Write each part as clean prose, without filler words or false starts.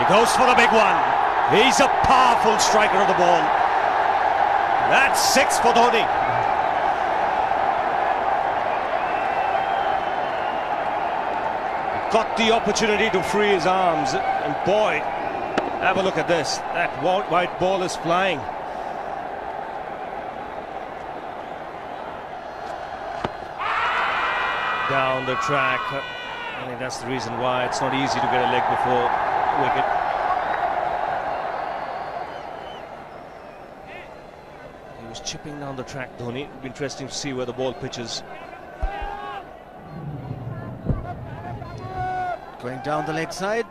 goes for the big one. He's a powerful striker of the ball. That's 6 for Dhoni. Got the opportunity to free his arms, and boy, have a look at this. That white ball is flying. Down the track. I think that's the reason why it's not easy to get a leg before wicket. He was chipping down the track, Dhoni. It'll be interesting to see where the ball pitches. Going down the leg side.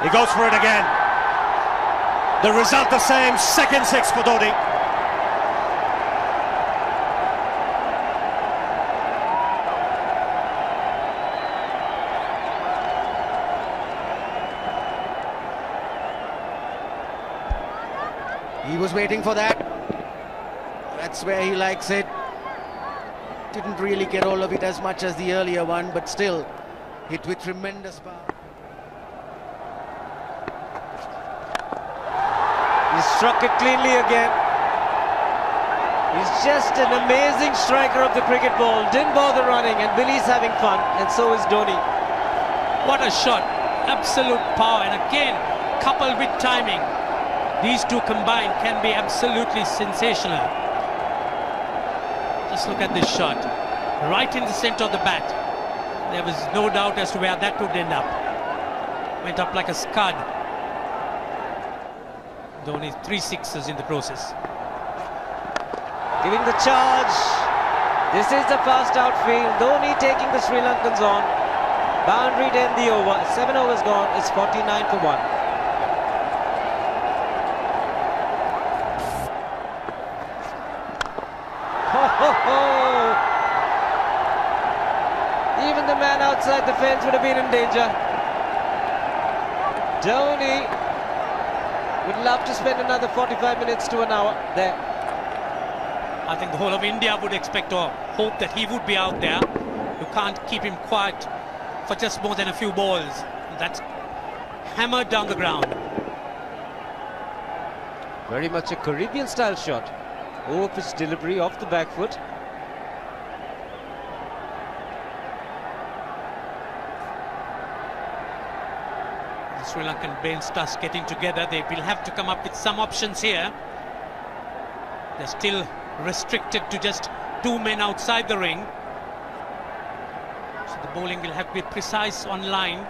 He goes for it again. The result the same, second 6 for Dhoni. He was waiting for that. That's where he likes it. Didn't really get all of it as much as the earlier one, but still hit with tremendous power. He struck it cleanly again. He's just an amazing striker of the cricket ball. Didn't bother running, and Billy's having fun, and so is Dhoni. What a shot. Absolute power, and again, coupled with timing. These two combined can be absolutely sensational. Just look at this shot. Right in the center of the bat. There was no doubt as to where that would end up. Went up like a scud. Dhoni 3 sixes in the process. Giving the charge. This is the fast outfield. Dhoni taking the Sri Lankans on. Boundary to end the over. 7 overs gone. It's 49 for 1. Even the man outside the fence would have been in danger. Dhoni would love to spend another 45 minutes to an hour there. I think the whole of India would expect or hope that he would be out there. You can't keep him quiet for just more than a few balls. That's hammered down the ground. Very much a Caribbean style shot. Over-pitch delivery off the back foot. The Sri Lankan bench starts getting together. They will have to come up with some options here. They're still restricted to just 2 men outside the ring. So the bowling will have to be precise on line.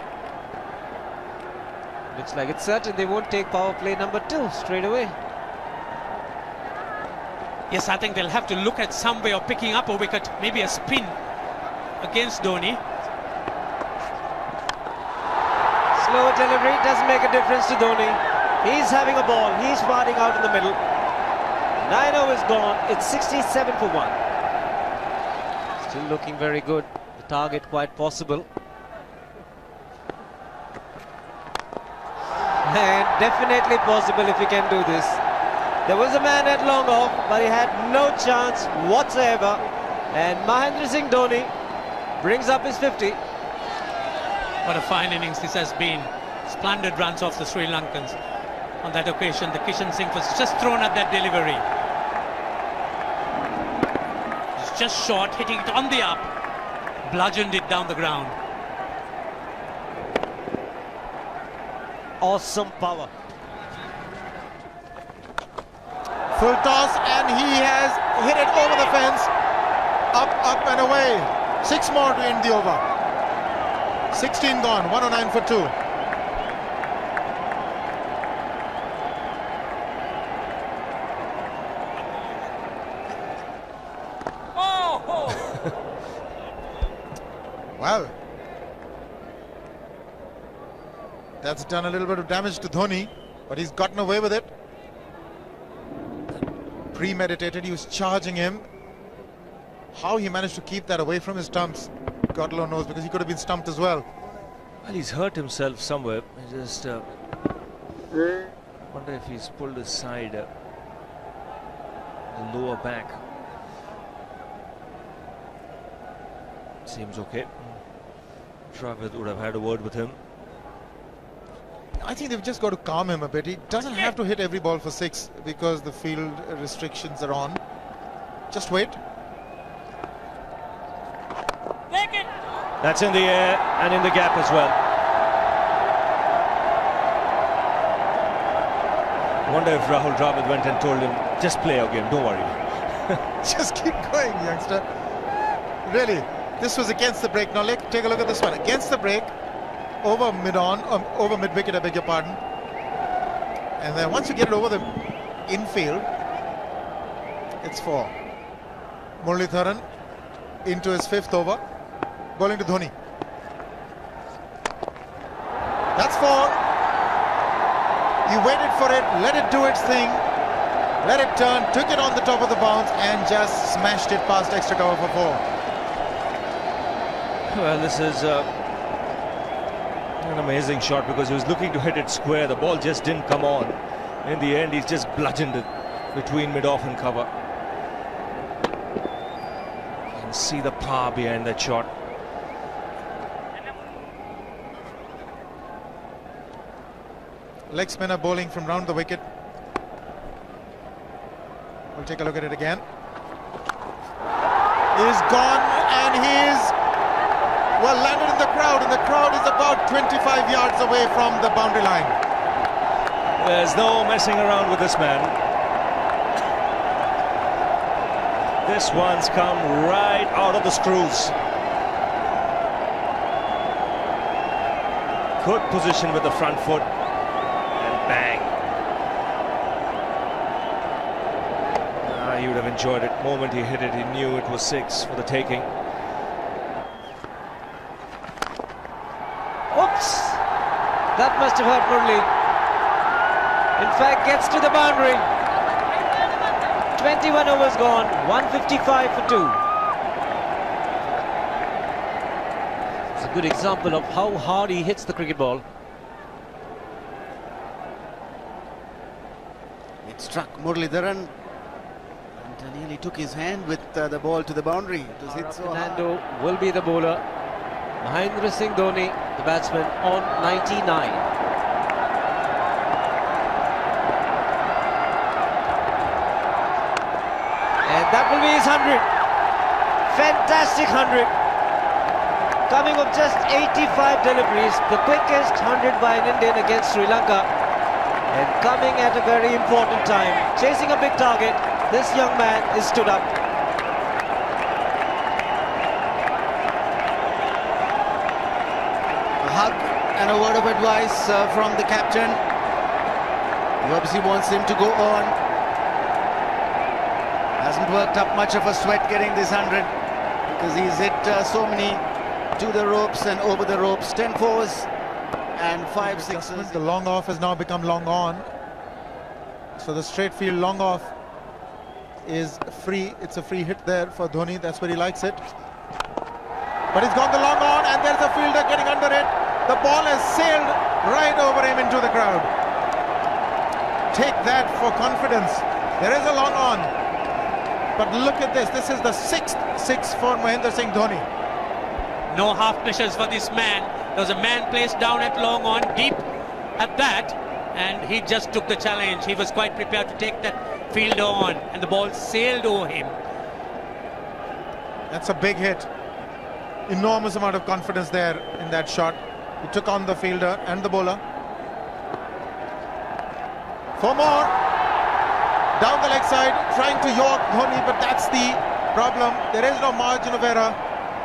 Looks like it's certain they won't take power play number 2 straight away. Yes, I think they'll have to look at some way of picking up a wicket, maybe a spin against Dhoni. Slower delivery doesn't make a difference to Dhoni. He's having a ball, he's parting out in the middle. 9 overs gone, it's 67 for 1. Still looking very good, the target quite possible. And definitely possible if he can do this. There was a man at long off, but he had no chance whatsoever. And Mahendra Singh Dhoni brings up his 50. What a fine innings this has been. Splendid runs off the Sri Lankans. On that occasion, the Kishan Singh was just thrown at that delivery. It's just short, hitting it on the up. Bludgeoned it down the ground. Awesome power. Full toss, and he has hit it over the fence. Up and away. 6 more to end the over. 16 gone, 109 for 2. Oh! Well, that's done a little bit of damage to Dhoni, but he's gotten away with it. Premeditated, he was charging him. How he managed to keep that away from his stumps, God alone knows, because he could have been stumped as well. Well, he's hurt himself somewhere. I just wonder if he's pulled his side, the lower back. Seems okay. Dravid would have had a word with him. I think they've just got to calm him a bit. He doesn't have to hit every ball for 6 because the field restrictions are on. Just wait. That's in the air and in the gap as well. I wonder if Rahul Dravid went and told him, just play our game, don't worry. Just keep going, youngster. Really, this was against the break. Now take a look at this one. Against the break, over mid-wicket, I beg your pardon. And then once you get it over the infield, it's 4. Muralitharan into his 5th over, bowling to Dhoni. That's 4. He waited for it, let it do its thing, let it turn, took it on the top of the bounce and just smashed it past extra cover for 4. Well, this is an amazing shot because he was looking to hit it square. The ball just didn't come on. In the end, he's just bludgeoned it between mid-off and cover. You can see the power behind that shot. Leg spinner bowling from round the wicket. We'll take a look at it again. He's gone and he's landed in the crowd, and the crowd is about 25 yards away from the boundary line. There's no messing around with this man. This one's come right out of the screws. Good position with the front foot. Bang. He would have enjoyed it. The moment he hit it, he knew it was 6 for the taking. Oops! That must have hurt Murli. In fact, gets to the boundary. 21 overs gone, 155 for 2. It's a good example of how hard he hits the cricket ball. Struck Muralitharan and nearly took his hand with the ball to the boundary. It was hit so hard. Fernando will be the bowler. Mahendra Singh Dhoni, the batsman, on 99. And that will be his 100. Fantastic 100. Coming of just 85 deliveries, the quickest 100 by an Indian against Sri Lanka. And coming at a very important time, chasing a big target, this young man is stood up. A hug and a word of advice from the captain. He obviously wants him to go on. Hasn't worked up much of a sweat getting this 100 because he's hit so many to the ropes and over the ropes. 10 fours. And 5 sixes. The long off has now become long on. So the straight field long off is free. It's a free hit there for Dhoni. That's where he likes it. But he's gone the long on and there's a fielder getting under it. The ball has sailed right over him into the crowd. Take that for confidence. There is a long on. But look at this. This is the 6th 6 for Mahendra Singh Dhoni. No half measures for this man. There was a man placed down at long on, deep at that, and he just took the challenge. He was quite prepared to take that fielder on, and the ball sailed over him. That's a big hit. Enormous amount of confidence there in that shot. He took on the fielder and the bowler. 4 more. Down the leg side, trying to york Dhoni, but that's the problem. There is no margin of error.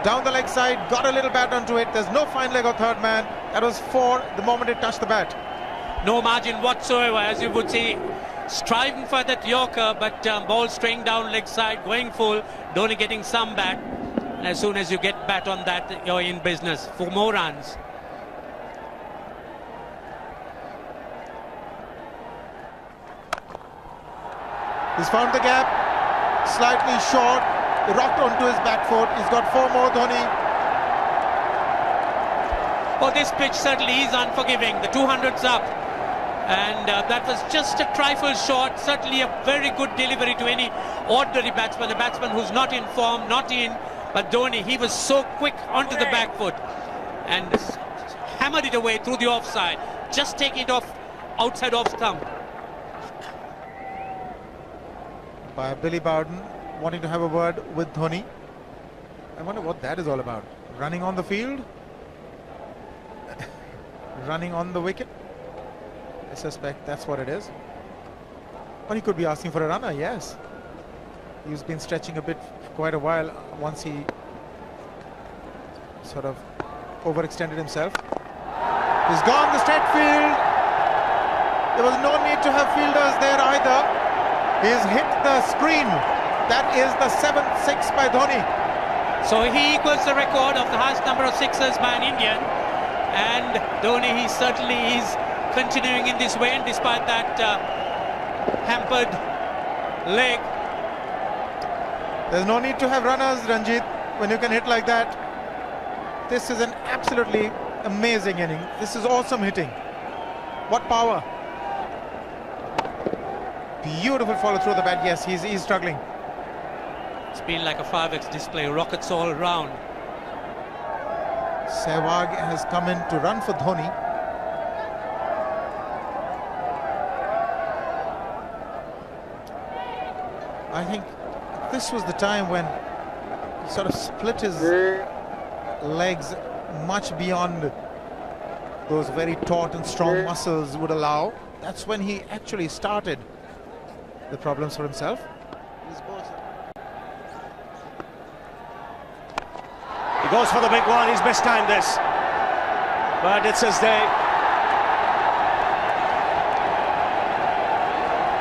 Down the leg side, got a little bat onto it. There's no fine leg or third man. That was 4 the moment it touched the bat. No margin whatsoever, as you would see. Striving for that yorker, but ball straying down leg side, going full. Dhoni getting some bat. And as soon as you get bat on that, you're in business for more runs. He's found the gap. Slightly short. He rocked onto his back foot. He's got 4 more, Dhoni. Oh, this pitch certainly is unforgiving. The 200's up. And that was just a trifle short. Certainly a very good delivery to any ordinary batsman. A batsman who's not in form, not in But Dhoni, he was so quick onto the back foot and hammered it away through the offside. Just take it off outside off stump. By Billy Bowden wanting to have a word with Dhoni. I wonder what that is all about. Running on the field? Running on the wicket? I suspect that's what it is. Or he could be asking for a runner, yes. He's been stretching a bit for quite a while once he sort of overextended himself. He's gone the straight field. There was no need to have fielders there either. He's hit the screen. That is the 7th 6 by Dhoni. So he equals the record of the highest number of sixes by an Indian. And Dhoni, he certainly is continuing in this way, and despite that hampered leg. There's no need to have runners, Ranjit, when you can hit like that. This is an absolutely amazing inning. This is awesome hitting. What power. Beautiful follow through the bat. Yes, he's struggling. It's been like a 5x display, rockets all round. Sehwag has come in to run for Dhoni. I think this was the time when he sort of split his legs much beyond those very taut and strong muscles would allow. That's when he actually started the problems for himself. He goes for the big one. He's mistimed this, but it's his day.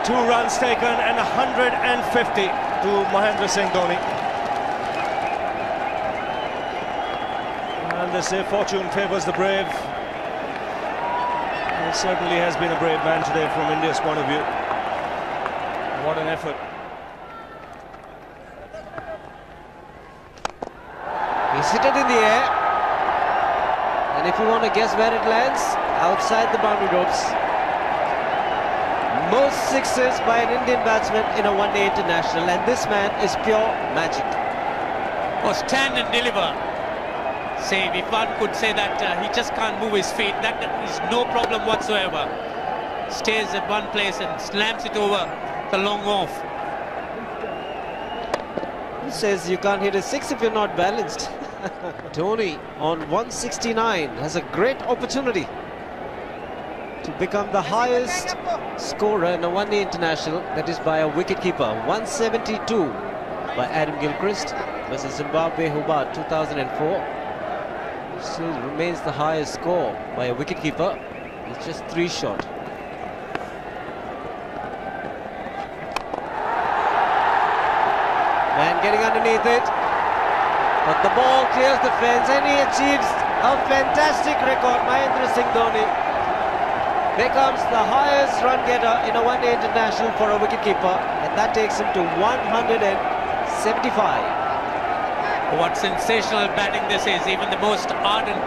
2 runs taken and 150 to Mahendra Singh Dhoni. And they say fortune favours the brave. He certainly has been a brave man today from India's point of view. What an effort. He's hit it in the air. And if you want to guess where it lands, outside the boundary ropes. Most sixes by an Indian batsman in a one-day international, and this man is pure magic. Or stand and deliver. Say, if one could say that he just can't move his feet, that is no problem whatsoever. Stays at one place and slams it over the long off. Who says you can't hit a 6 if you're not balanced? Dhoni on 169 has a great opportunity to become the highest scorer in a one-day international, that is by a wicket-keeper. 172 by Adam Gilchrist versus Zimbabwe Hobart 2004. Still remains the highest score by a wicket-keeper. It's just 3 short. Man getting underneath it, but the ball clears the fence and he achieves a fantastic record. Mahendra Singh Dhoni becomes the highest run getter in a one-day international for a wicketkeeper, and that takes him to 175. What sensational batting this is. Even the most ardent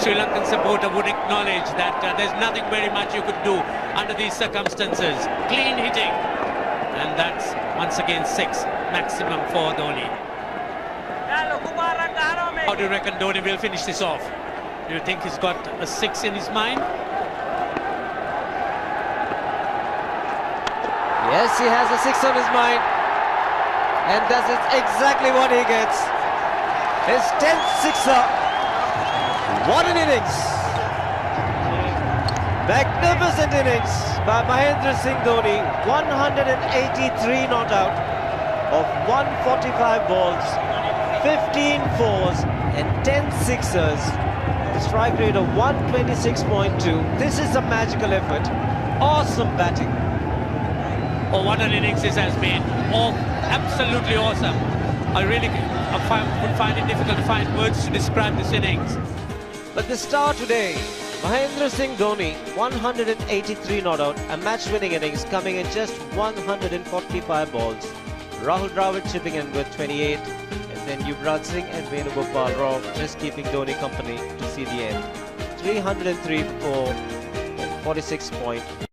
Sri Lankan supporter would acknowledge that there's nothing very much you could do under these circumstances. Clean hitting, and that's once again 6 maximum for Dhoni. How do you reckon Dhoni will finish this off? Do you think he's got a 6 in his mind? Yes, he has a 6 on his mind, and that is exactly what he gets. His 10th sixer. What an innings! Magnificent innings by Mahendra Singh Dhoni. 183 not out of 145 balls, 15 fours and 10 sixers. The strike rate of 126.2. This is a magical effort. Awesome batting. Oh, what an innings this has been. Oh, absolutely awesome. I really would find it difficult to find words to describe this innings. But the star today, Mahendra Singh Dhoni, 183 not out, a match-winning innings coming in just 145 balls. Rahul Dravid chipping in with 28, and then Yuvraj Singh and Venugopal Rao just keeping Dhoni company to see the end. 303 for 46.1.